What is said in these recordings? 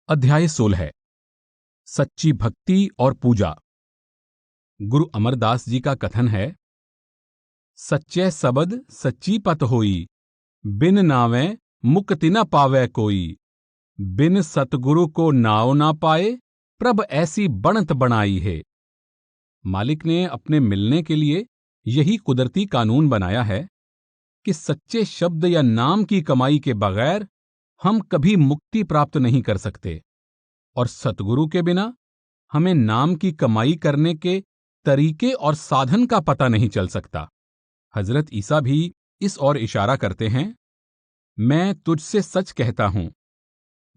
अध्याय 16। सच्ची भक्ति और पूजा। गुरु अमरदास जी का कथन है, सच्चे सबद सच्ची पत होई, बिन नावे मुक्ति न पावे कोई। बिन सतगुरु को नाव ना पाए, प्रभ ऐसी बनत बनाई है। मालिक ने अपने मिलने के लिए यही कुदरती कानून बनाया है कि सच्चे शब्द या नाम की कमाई के बगैर हम कभी मुक्ति प्राप्त नहीं कर सकते, और सतगुरु के बिना हमें नाम की कमाई करने के तरीके और साधन का पता नहीं चल सकता। हजरत ईसा भी इस ओर इशारा करते हैं, मैं तुझसे सच कहता हूं,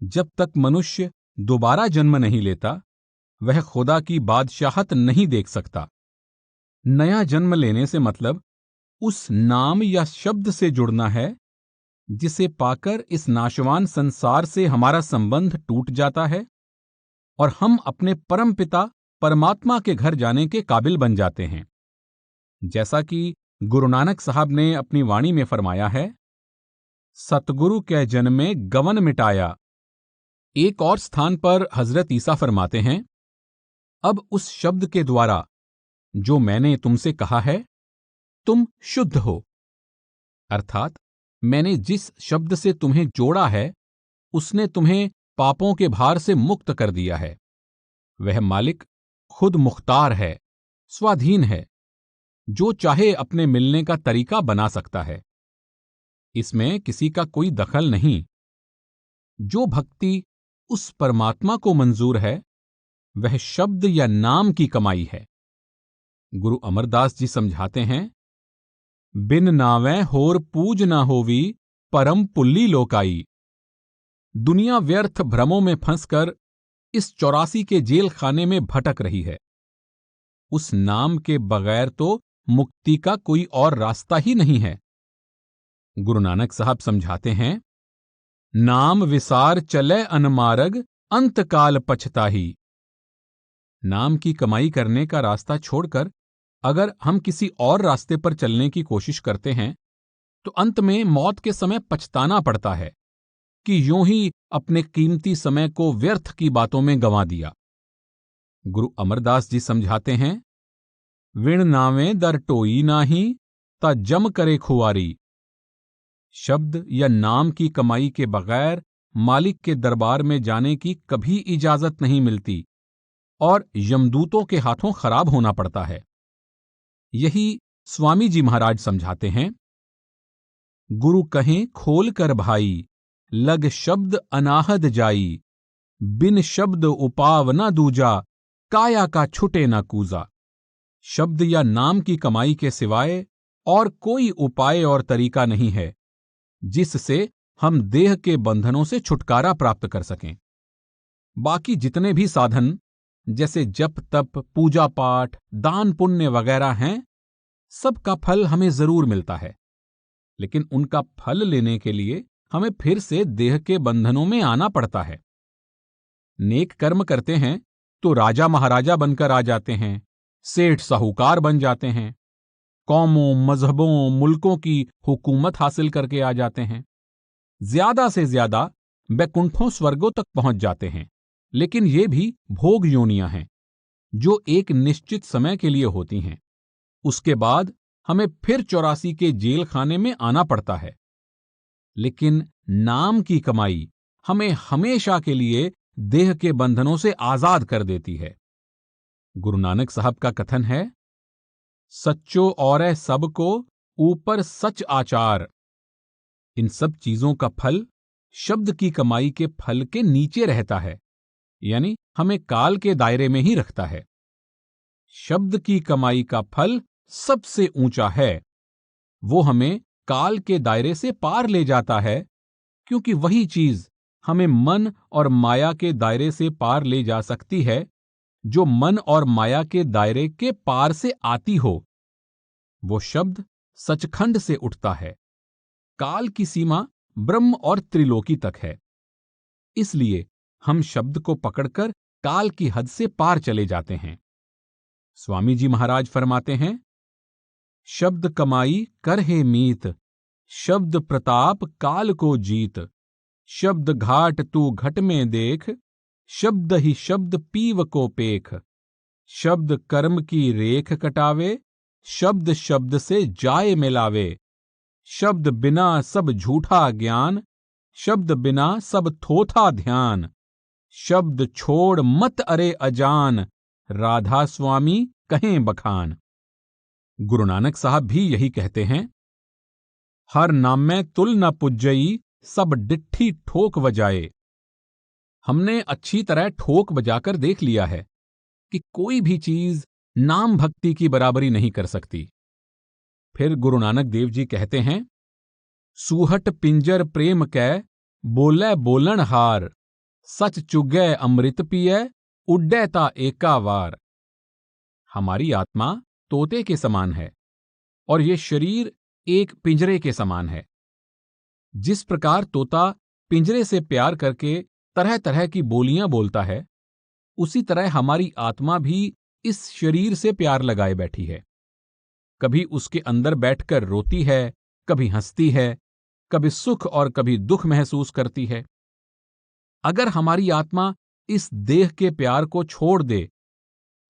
जब तक मनुष्य दोबारा जन्म नहीं लेता, वह खुदा की बादशाहत नहीं देख सकता। नया जन्म लेने से मतलब उस नाम या शब्द से जुड़ना है जिसे पाकर इस नाशवान संसार से हमारा संबंध टूट जाता है और हम अपने परम पिता परमात्मा के घर जाने के काबिल बन जाते हैं। जैसा कि गुरु नानक साहब ने अपनी वाणी में फरमाया है, सतगुरु के जन में गवन मिटाया। एक और स्थान पर हजरत ईसा फरमाते हैं, अब उस शब्द के द्वारा जो मैंने तुमसे कहा है, तुम शुद्ध हो। अर्थात मैंने जिस शब्द से तुम्हें जोड़ा है, उसने तुम्हें पापों के भार से मुक्त कर दिया है। वह मालिक खुद मुख्तार है, स्वाधीन है, जो चाहे अपने मिलने का तरीका बना सकता है। इसमें किसी का कोई दखल नहीं। जो भक्ति उस परमात्मा को मंजूर है, वह शब्द या नाम की कमाई है। गुरु अमरदास जी समझाते हैं, बिन नावें होर पूज ना होवी, परम पुल्ली लोकाई। दुनिया व्यर्थ भ्रमों में फंसकर इस 84 के जेल खाने में भटक रही है। उस नाम के बगैर तो मुक्ति का कोई और रास्ता ही नहीं है। गुरु नानक साहब समझाते हैं, नाम विसार चले अनमार्ग, अंतकाल पछताही। नाम की कमाई करने का रास्ता छोड़कर अगर हम किसी और रास्ते पर चलने की कोशिश करते हैं, तो अंत में मौत के समय पछताना पड़ता है कि यूं ही अपने कीमती समय को व्यर्थ की बातों में गंवा दिया। गुरु अमरदास जी समझाते हैं, विण नावें दर टोई नाही, ता जम करे खुआरी। शब्द या नाम की कमाई के बगैर मालिक के दरबार में जाने की कभी इजाजत नहीं मिलती और यमदूतों के हाथों खराब होना पड़ता है। यही स्वामी जी महाराज समझाते हैं, गुरु कहें खोल कर भाई, लग शब्द अनाहद जाई। बिन शब्द उपाव न दूजा, काया का छुटे न कूजा। शब्द या नाम की कमाई के सिवाय और कोई उपाय और तरीका नहीं है जिससे हम देह के बंधनों से छुटकारा प्राप्त कर सकें। बाकी जितने भी साधन जैसे जप तप, पूजा पाठ, दान पुण्य वगैरह हैं, सबका फल हमें जरूर मिलता है, लेकिन उनका फल लेने के लिए हमें फिर से देह के बंधनों में आना पड़ता है। नेक कर्म करते हैं तो राजा महाराजा बनकर आ जाते हैं, सेठ साहूकार बन जाते हैं, कौमों मजहबों मुल्कों की हुकूमत हासिल करके आ जाते हैं, ज्यादा से ज्यादा बैकुंठों स्वर्गों तक पहुंच जाते हैं। लेकिन ये भी भोग योनियां हैं जो एक निश्चित समय के लिए होती हैं। उसके बाद हमें फिर 84 के जेल खाने में आना पड़ता है। लेकिन नाम की कमाई हमें हमेशा के लिए देह के बंधनों से आजाद कर देती है। गुरु नानक साहब का कथन है, सच्चो और सब को ऊपर सच आचार। इन सब चीजों का फल शब्द की कमाई के फल के नीचे रहता है, यानी हमें काल के दायरे में ही रखता है। शब्द की कमाई का फल सबसे ऊंचा है। वो हमें काल के दायरे से पार ले जाता है, क्योंकि वही चीज हमें मन और माया के दायरे से पार ले जा सकती है जो मन और माया के दायरे के पार से आती हो। वो शब्द सचखंड से उठता है। काल की सीमा ब्रह्म और त्रिलोकी तक है। इसलिए हम शब्द को पकड़कर काल की हद से पार चले जाते हैं। स्वामी जी महाराज फरमाते हैं, शब्द कमाई कर हे मीत, शब्द प्रताप काल को जीत। शब्द घाट तू घट में देख, शब्द ही शब्द पीव को पेख। शब्द कर्म की रेख कटावे, शब्द शब्द से जाए मिलावे। शब्द बिना सब झूठा ज्ञान, शब्द बिना सब थोथा ध्यान। शब्द छोड़ मत अरे अजान, राधा स्वामी कहें बखान। गुरु नानक साहब भी यही कहते हैं, हर नाम में तुल न पुज्जई, सब डिट्ठी ठोक बजाए। हमने अच्छी तरह ठोक बजाकर देख लिया है कि कोई भी चीज नाम भक्ति की बराबरी नहीं कर सकती। फिर गुरु नानक देव जी कहते हैं, सूहट पिंजर प्रेम कै, बोले बोलन हार। सच चुगै अमृत पिए, उड्डै ता एका वार। हमारी आत्मा तोते के समान है और ये शरीर एक पिंजरे के समान है। जिस प्रकार तोता पिंजरे से प्यार करके तरह तरह की बोलियां बोलता है, उसी तरह हमारी आत्मा भी इस शरीर से प्यार लगाए बैठी है। कभी उसके अंदर बैठकर रोती है, कभी हंसती है, कभी सुख और कभी दुख महसूस करती है। अगर हमारी आत्मा इस देह के प्यार को छोड़ दे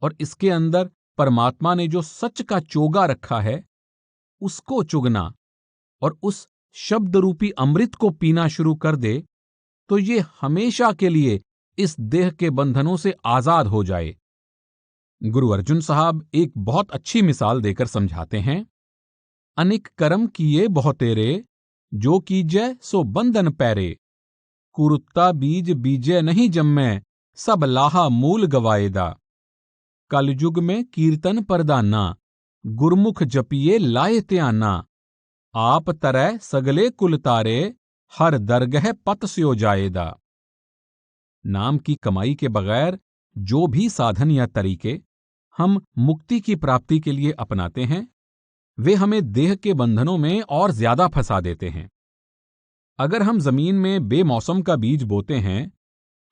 और इसके अंदर परमात्मा ने जो सच का चोगा रखा है उसको चुगना और उस शब्द रूपी अमृत को पीना शुरू कर दे, तो ये हमेशा के लिए इस देह के बंधनों से आजाद हो जाए। गुरु अर्जुन साहब एक बहुत अच्छी मिसाल देकर समझाते हैं, अनिक कर्म किए बहुतेरे, जो कीजै सो बंधन पैरे। कुरुत्ता बीज बीजे नहीं जम्मै, सब लाहा मूल गवाएदा। कलयुग में कीर्तन परदाना, गुरमुख जपिए लाए त्याना। आप तरह सगले कुल तारे, हर दरगह पत स्यो जाएदा। नाम की कमाई के बगैर जो भी साधन या तरीके हम मुक्ति की प्राप्ति के लिए अपनाते हैं, वे हमें देह के बंधनों में और ज्यादा फंसा देते हैं। अगर हम जमीन में बेमौसम का बीज बोते हैं,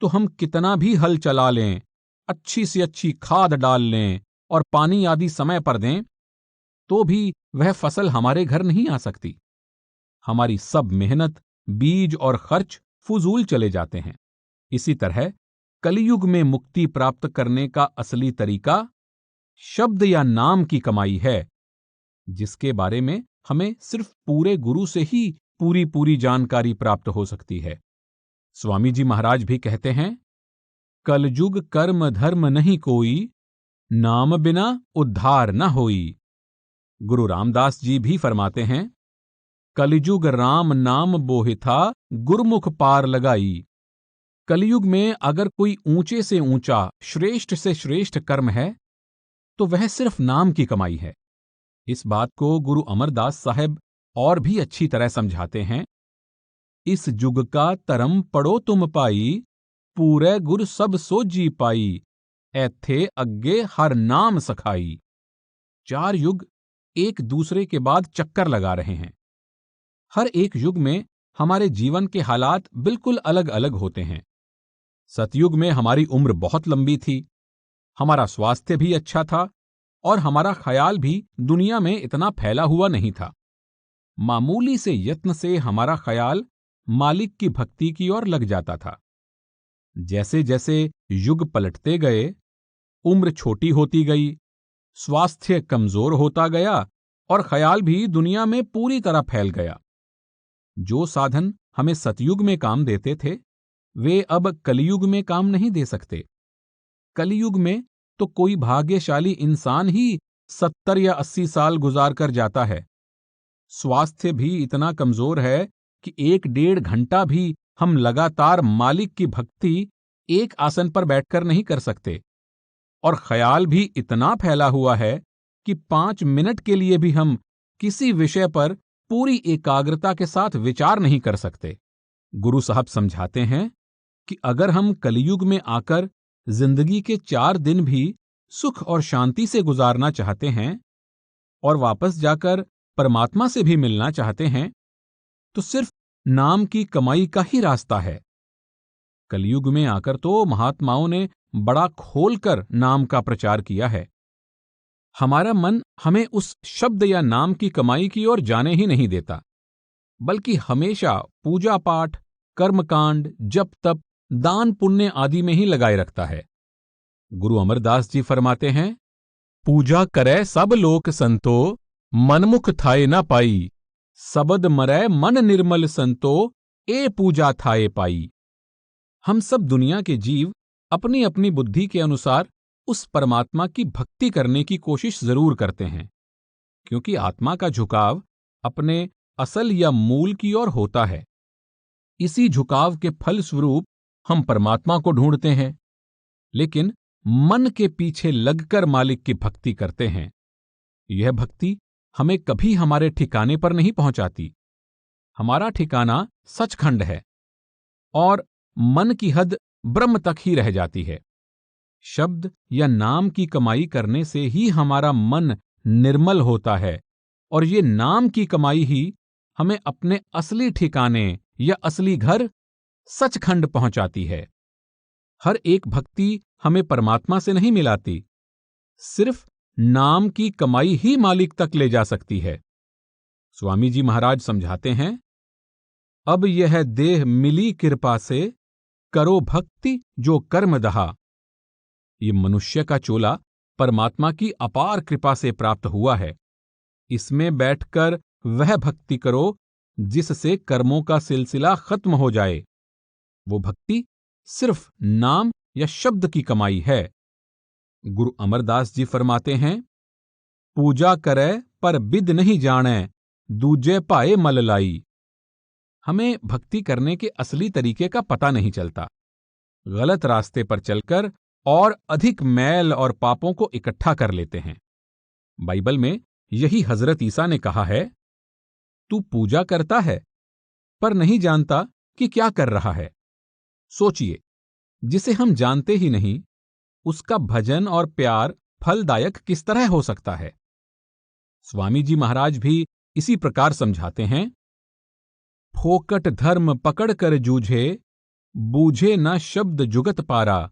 तो हम कितना भी हल चला लें, अच्छी से अच्छी खाद डाल लें और पानी आदि समय पर दें, तो भी वह फसल हमारे घर नहीं आ सकती। हमारी सब मेहनत, बीज और खर्च फुजूल चले जाते हैं। इसी तरह कलयुग में मुक्ति प्राप्त करने का असली तरीका शब्द या नाम की कमाई है, जिसके बारे में हमें सिर्फ पूरे गुरु से ही पूरी जानकारी प्राप्त हो सकती है। स्वामी जी महाराज भी कहते हैं, कलयुग कर्म धर्म नहीं कोई, नाम बिना उद्धार न होई। गुरु रामदास जी भी फरमाते हैं, कलयुग राम नाम बोहिथा, गुरमुख पार लगाई। कलयुग में अगर कोई ऊंचे से ऊंचा, श्रेष्ठ से श्रेष्ठ कर्म है, तो वह सिर्फ नाम की कमाई है। इस बात को गुरु अमरदास साहब और भी अच्छी तरह समझाते हैं, इस जुग का तरम पड़ो तुम पाई, पूरे गुर सब सो जी पाई। ऐथे अग्गे हर नाम सखाई। 4 युग एक दूसरे के बाद चक्कर लगा रहे हैं। हर एक युग में हमारे जीवन के हालात बिल्कुल अलग अलग होते हैं। सतयुग में हमारी उम्र बहुत लंबी थी, हमारा स्वास्थ्य भी अच्छा था और हमारा ख्याल भी दुनिया में इतना फैला हुआ नहीं था। मामूली से यत्न से हमारा ख्याल मालिक की भक्ति की ओर लग जाता था। जैसे जैसे युग पलटते गए, उम्र छोटी होती गई, स्वास्थ्य कमजोर होता गया और ख्याल भी दुनिया में पूरी तरह फैल गया। जो साधन हमें सतयुग में काम देते थे, वे अब कलयुग में काम नहीं दे सकते। कलयुग में तो कोई भाग्यशाली इंसान ही 70 या 80 साल गुजार कर जाता है। स्वास्थ्य भी इतना कमजोर है कि 1-1.5 घंटा भी हम लगातार मालिक की भक्ति एक आसन पर बैठकर नहीं कर सकते, और ख्याल भी इतना फैला हुआ है कि 5 मिनट के लिए भी हम किसी विषय पर पूरी एकाग्रता के साथ विचार नहीं कर सकते। गुरु साहब समझाते हैं कि अगर हम कलयुग में आकर जिंदगी के 4 दिन भी सुख और शांति से गुजारना चाहते हैं और वापस जाकर परमात्मा से भी मिलना चाहते हैं, तो सिर्फ नाम की कमाई का ही रास्ता है। कलयुग में आकर तो महात्माओं ने बड़ा खोलकर नाम का प्रचार किया है। हमारा मन हमें उस शब्द या नाम की कमाई की ओर जाने ही नहीं देता, बल्कि हमेशा पूजा पाठ, कर्मकांड, जप तप दान पुण्य आदि में ही लगाए रखता है। गुरु अमरदास जी फरमाते हैं, पूजा करे सब लोक संतो, मनमुख थाए ना पाई, सबद मरै मन निर्मल संतो, ए पूजा थाए पाई। हम सब दुनिया के जीव अपनी अपनी बुद्धि के अनुसार उस परमात्मा की भक्ति करने की कोशिश जरूर करते हैं, क्योंकि आत्मा का झुकाव अपने असल या मूल की ओर होता है। इसी झुकाव के फलस्वरूप हम परमात्मा को ढूंढते हैं, लेकिन मन के पीछे लगकर मालिक की भक्ति करते हैं। यह भक्ति हमें कभी हमारे ठिकाने पर नहीं पहुंचाती। हमारा ठिकाना सचखंड है और मन की हद ब्रह्म तक ही रह जाती है। शब्द या नाम की कमाई करने से ही हमारा मन निर्मल होता है और ये नाम की कमाई ही हमें अपने असली ठिकाने या असली घर सचखंड पहुंचाती है। हर एक भक्ति हमें परमात्मा से नहीं मिलाती, सिर्फ नाम की कमाई ही मालिक तक ले जा सकती है। स्वामी जी महाराज समझाते हैं, अब यह देह मिली कृपा से, करो भक्ति जो कर्म दहा। ये मनुष्य का चोला परमात्मा की अपार कृपा से प्राप्त हुआ है। इसमें बैठकर वह भक्ति करो जिससे कर्मों का सिलसिला खत्म हो जाए। वो भक्ति सिर्फ नाम या शब्द की कमाई है। गुरु अमरदास जी फरमाते हैं, पूजा करे पर बिद नहीं जाने, दूजे पाए मल लाई। हमें भक्ति करने के असली तरीके का पता नहीं चलता। गलत रास्ते पर चलकर और अधिक मैल और पापों को इकट्ठा कर लेते हैं। बाइबल में यही हजरत ईसा ने कहा है, तू पूजा करता है पर नहीं जानता कि क्या कर रहा है। सोचिए, जिसे हम जानते ही नहीं, उसका भजन और प्यार फलदायक किस तरह हो सकता है। स्वामी जी महाराज भी इसी प्रकार समझाते हैं, फोकट धर्म पकड़ कर जूझे, बूझे न शब्द जुगत पारा,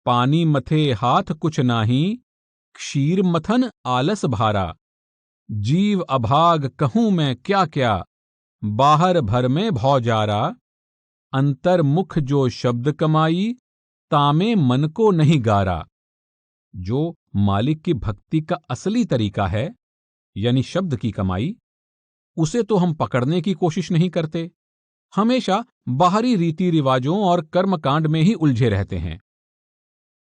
पानी मथे हाथ कुछ नाही, क्षीर मथन आलस भारा। जीव अभाग कहूं मैं क्या क्या, बाहर भर में भौ जारा, अंतर मुख जो शब्द कमाई, तामे मन को नहीं गारा। जो मालिक की भक्ति का असली तरीका है, यानी शब्द की कमाई, उसे तो हम पकड़ने की कोशिश नहीं करते, हमेशा बाहरी रीति रिवाजों और कर्मकांड में ही उलझे रहते हैं।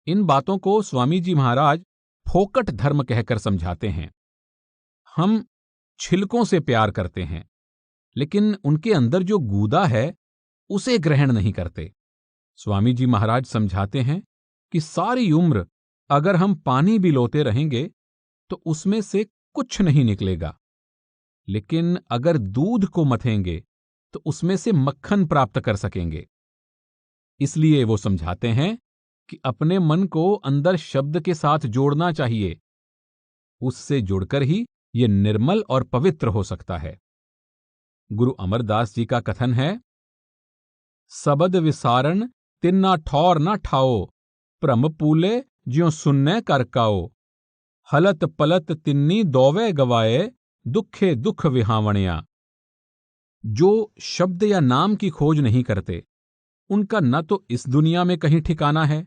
इन बातों को स्वामी जी महाराज फोकट धर्म कहकर समझाते हैं। हम छिलकों से प्यार करते हैं, लेकिन उनके अंदर जो गूदा है उसे ग्रहण नहीं करते। स्वामी जी महाराज समझाते हैं कि सारी उम्र अगर हम पानी भी लोते रहेंगे तो उसमें से कुछ नहीं निकलेगा, लेकिन अगर दूध को मथेंगे तो उसमें से मक्खन प्राप्त कर सकेंगे। इसलिए वो समझाते हैं कि अपने मन को अंदर शब्द के साथ जोड़ना चाहिए। उससे जुड़कर ही ये निर्मल और पवित्र हो सकता है। गुरु अमरदास जी का कथन है, सबद विसारण तिन्ना ठौर न ठाओ, भ्रम पूले ज्यों सुन्ने करकाओ, हलत पलत तिन्नी दौवे गवाए, दुखे दुख विहावणिया। जो शब्द या नाम की खोज नहीं करते, उनका न तो इस दुनिया में कहीं ठिकाना है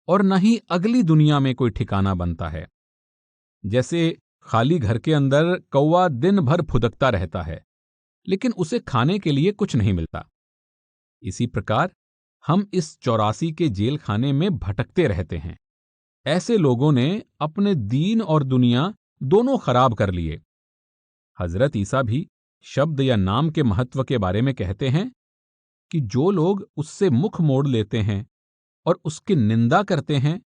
और न ही अगली दुनिया में कोई ठिकाना बनता है। जैसे खाली घर के अंदर कौवा दिन भर फुदकता रहता है, लेकिन उसे खाने के लिए कुछ नहीं मिलता। इसी प्रकार हम इस 84 के जेल खाने में भटकते रहते हैं। ऐसे लोगों ने अपने दीन और दुनिया दोनों खराब कर लिए। हजरत ईसा भी शब्द या नाम के महत्व के बारे में कहते हैं कि जो लोग उससे मुख मोड़ लेते हैं और उसकी निंदा करते हैं,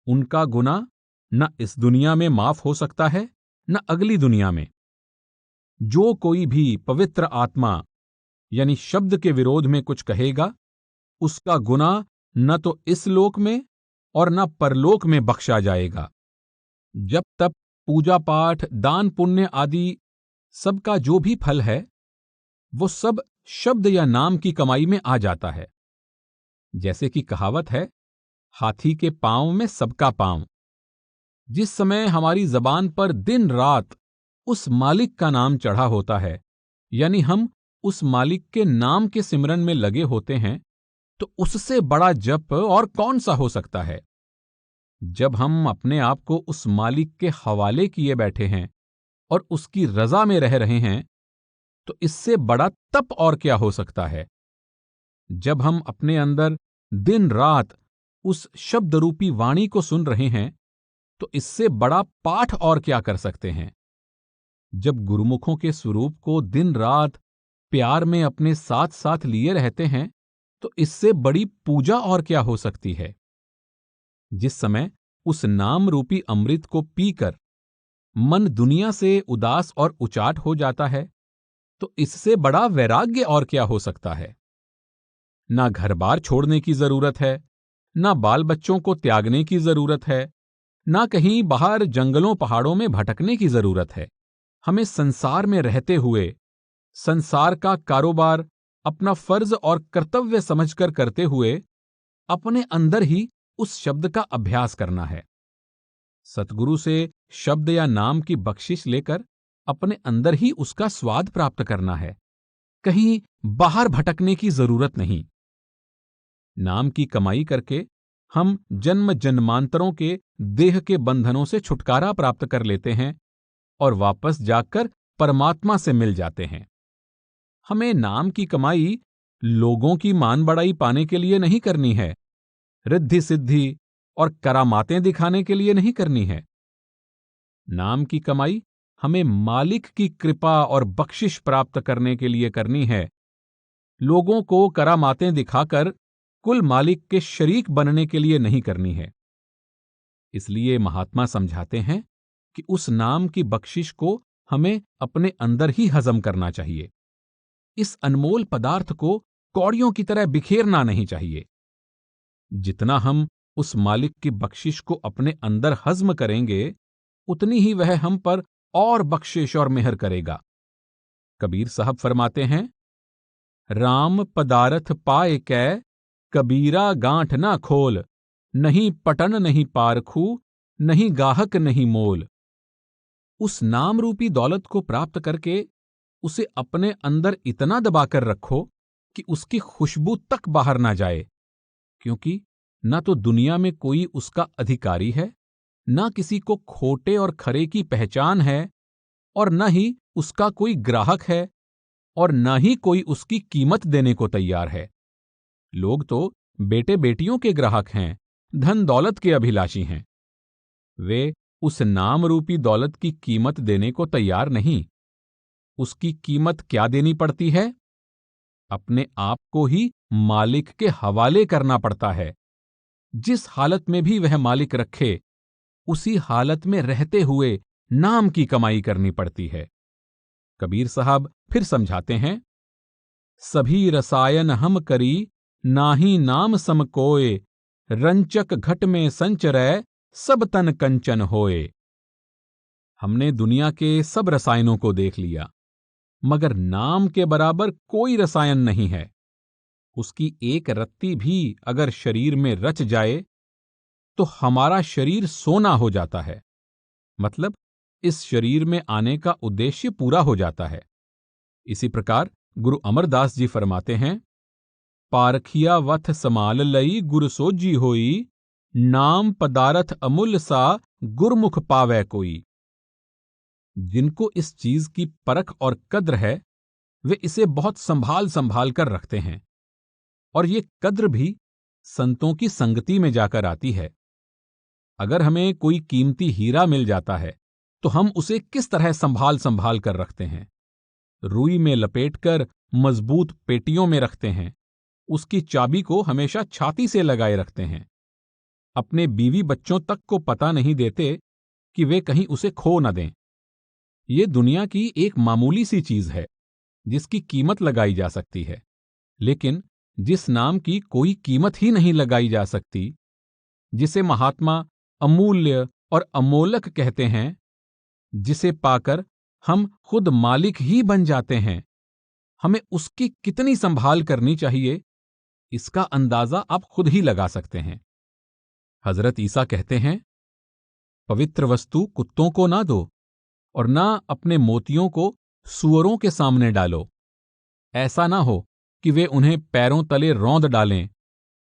उनका गुनाह न इस दुनिया में माफ हो सकता है न अगली दुनिया में। जो कोई भी पवित्र आत्मा यानी शब्द के विरोध में कुछ कहेगा, उसका गुनाह न तो इस लोक में और न परलोक में बख्शा जाएगा। जब तक पूजा पाठ दान पुण्य आदि सबका जो भी फल है, वो सब शब्द या नाम की कमाई में आ जाता है। जैसे कि कहावत है, हाथी के पांव में सबका पांव। जिस समय हमारी जबान पर दिन रात उस मालिक का नाम चढ़ा होता है, यानी हम उस मालिक के नाम के सिमरन में लगे होते हैं, तो उससे बड़ा जप और कौन सा हो सकता है। जब हम अपने आप को उस मालिक के हवाले किए बैठे हैं और उसकी रजा में रह रहे हैं, तो इससे बड़ा तप और क्या हो सकता है। जब हम अपने अंदर दिन रात उस शब्द रूपी वाणी को सुन रहे हैं, तो इससे बड़ा पाठ और क्या कर सकते हैं। जब गुरुमुखों के स्वरूप को दिन रात प्यार में अपने साथ साथ लिए रहते हैं, तो इससे बड़ी पूजा और क्या हो सकती है। जिस समय उस नाम रूपी अमृत को पीकर मन दुनिया से उदास और उचाट हो जाता है, तो इससे बड़ा वैराग्य और क्या हो सकता है। ना घर बार छोड़ने की जरूरत है, ना बाल बच्चों को त्यागने की जरूरत है, ना कहीं बाहर जंगलों पहाड़ों में भटकने की जरूरत है। हमें संसार में रहते हुए संसार का कारोबार अपना फर्ज और कर्तव्य समझकर करते हुए अपने अंदर ही उस शब्द का अभ्यास करना है। सतगुरु से शब्द या नाम की बख्शिश लेकर अपने अंदर ही उसका स्वाद प्राप्त करना है। कहीं बाहर भटकने की जरूरत नहीं। नाम की कमाई करके हम जन्म जन्मांतरों के देह के बंधनों से छुटकारा प्राप्त कर लेते हैं और वापस जाकर परमात्मा से मिल जाते हैं। हमें नाम की कमाई लोगों की मान बढ़ाई पाने के लिए नहीं करनी है, रिद्धि सिद्धि और करामातें दिखाने के लिए नहीं करनी है। नाम की कमाई हमें मालिक की कृपा और बख्शिश प्राप्त करने के लिए करनी है। लोगों को करामातें दिखाकर कुल मालिक के शरीक बनने के लिए नहीं करनी है। इसलिए महात्मा समझाते हैं कि उस नाम की बख्शिश को हमें अपने अंदर ही हजम करना चाहिए। इस अनमोल पदार्थ को कौड़ियों की तरह बिखेरना नहीं चाहिए। जितना हम उस मालिक की बख्शिश को अपने अंदर हजम करेंगे, उतनी ही वह हम पर और बख्शिश और मेहर करेगा। कबीर साहब फरमाते हैं, राम पदारथ पाए कै कबीरा गांठ ना खोल, नहीं पटन नहीं पारखू, नहीं गाहक नहीं मोल। उस नाम रूपी दौलत को प्राप्त करके उसे अपने अंदर इतना दबाकर रखो कि उसकी खुशबू तक बाहर ना जाए, क्योंकि ना तो दुनिया में कोई उसका अधिकारी है, ना किसी को खोटे और खरे की पहचान है, और न ही उसका कोई ग्राहक है, और न ही कोई उसकी कीमत देने को तैयार है। लोग तो बेटे बेटियों के ग्राहक हैं, धन दौलत के अभिलाषी हैं। वे उस नाम रूपी दौलत की कीमत देने को तैयार नहीं। उसकी कीमत क्या देनी पड़ती है? अपने आप को ही मालिक के हवाले करना पड़ता है। जिस हालत में भी वह मालिक रखे, उसी हालत में रहते हुए नाम की कमाई करनी पड़ती है। कबीर साहब फिर समझाते हैं, सभी रसायन हम करी, नाही नाम सम कोय, रंचक घट में संचरै, सब तन कंचन होए। हमने दुनिया के सब रसायनों को देख लिया, मगर नाम के बराबर कोई रसायन नहीं है। उसकी एक रत्ती भी अगर शरीर में रच जाए तो हमारा शरीर सोना हो जाता है। मतलब इस शरीर में आने का उद्देश्य पूरा हो जाता है। इसी प्रकार गुरु अमरदास जी फरमाते हैं, पारखिया वथ समाल लई गुर सोजी होई, नाम पदारथ अमूल्य सा गुरमुख पावै कोई। जिनको इस चीज की परख और कद्र है, वे इसे बहुत संभाल संभाल कर रखते हैं, और ये कद्र भी संतों की संगति में जाकर आती है। अगर हमें कोई कीमती हीरा मिल जाता है तो हम उसे किस तरह संभाल संभाल कर रखते हैं। रुई में लपेटकर मजबूत पेटियों में रखते हैं। उसकी चाबी को हमेशा छाती से लगाए रखते हैं। अपने बीवी बच्चों तक को पता नहीं देते कि वे कहीं उसे खो न दें। ये दुनिया की एक मामूली सी चीज है जिसकी कीमत लगाई जा सकती है, लेकिन जिस नाम की कोई कीमत ही नहीं लगाई जा सकती, जिसे महात्मा अमूल्य और अमोलक कहते हैं, जिसे पाकर हम खुद मालिक ही बन जाते हैं, हमें उसकी कितनी संभाल करनी चाहिए, इसका अंदाजा आप खुद ही लगा सकते हैं। हजरत ईसा कहते हैं, पवित्र वस्तु कुत्तों को ना दो और ना अपने मोतियों को सूअरों के सामने डालो। ऐसा ना हो कि वे उन्हें पैरों तले रौंद डालें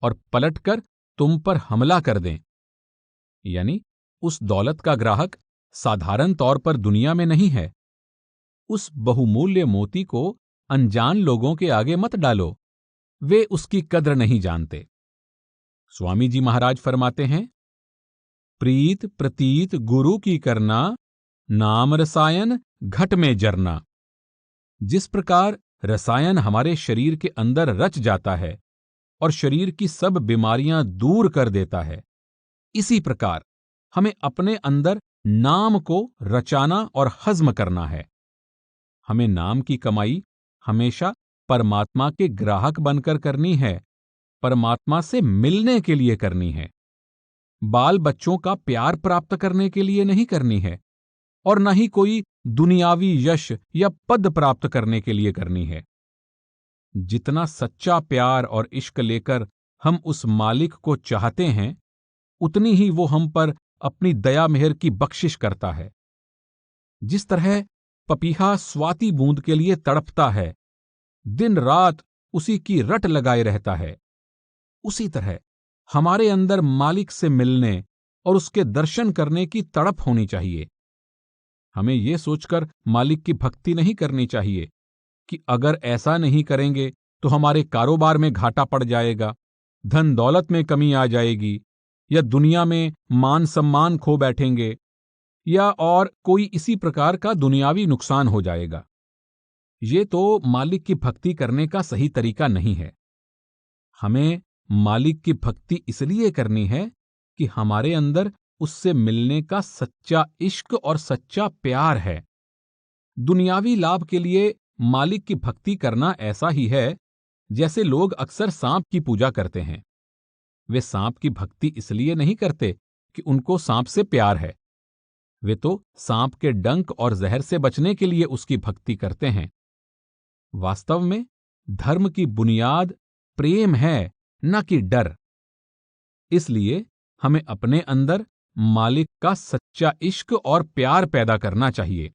और पलटकर तुम पर हमला कर दें। यानी उस दौलत का ग्राहक साधारण तौर पर दुनिया में नहीं है। उस बहुमूल्य मोती को अनजान लोगों के आगे मत डालो, वे उसकी कद्र नहीं जानते। स्वामी जी महाराज फरमाते हैं, प्रीत प्रतीत गुरु की करना, नाम रसायन घट में जरना। जिस प्रकार रसायन हमारे शरीर के अंदर रच जाता है और शरीर की सब बीमारियां दूर कर देता है, इसी प्रकार हमें अपने अंदर नाम को रचाना और हज्म करना है। हमें नाम की कमाई हमेशा परमात्मा के ग्राहक बनकर करनी है, परमात्मा से मिलने के लिए करनी है। बाल बच्चों का प्यार प्राप्त करने के लिए नहीं करनी है, और न ही कोई दुनियावी यश या पद प्राप्त करने के लिए करनी है। जितना सच्चा प्यार और इश्क लेकर हम उस मालिक को चाहते हैं, उतनी ही वो हम पर अपनी दया मेहर की बख्शिश करता है। जिस तरह पपीहा स्वाति बूंद के लिए तड़पता है, दिन रात उसी की रट लगाए रहता है, उसी तरह हमारे अंदर मालिक से मिलने और उसके दर्शन करने की तड़प होनी चाहिए। हमें यह सोचकर मालिक की भक्ति नहीं करनी चाहिए कि अगर ऐसा नहीं करेंगे तो हमारे कारोबार में घाटा पड़ जाएगा, धन दौलत में कमी आ जाएगी, या दुनिया में मान सम्मान खो बैठेंगे, या और कोई इसी प्रकार का दुनियावी नुकसान हो जाएगा। ये तो मालिक की भक्ति करने का सही तरीका नहीं है। हमें मालिक की भक्ति इसलिए करनी है कि हमारे अंदर उससे मिलने का सच्चा इश्क और सच्चा प्यार है। दुनियावी लाभ के लिए मालिक की भक्ति करना ऐसा ही है जैसे लोग अक्सर सांप की पूजा करते हैं। वे सांप की भक्ति इसलिए नहीं करते कि उनको सांप से प्यार है, वे तो सांप के डंक और जहर से बचने के लिए उसकी भक्ति करते हैं। वास्तव में धर्म की बुनियाद प्रेम है, न कि डर। इसलिए हमें अपने अंदर मालिक का सच्चा इश्क और प्यार पैदा करना चाहिए।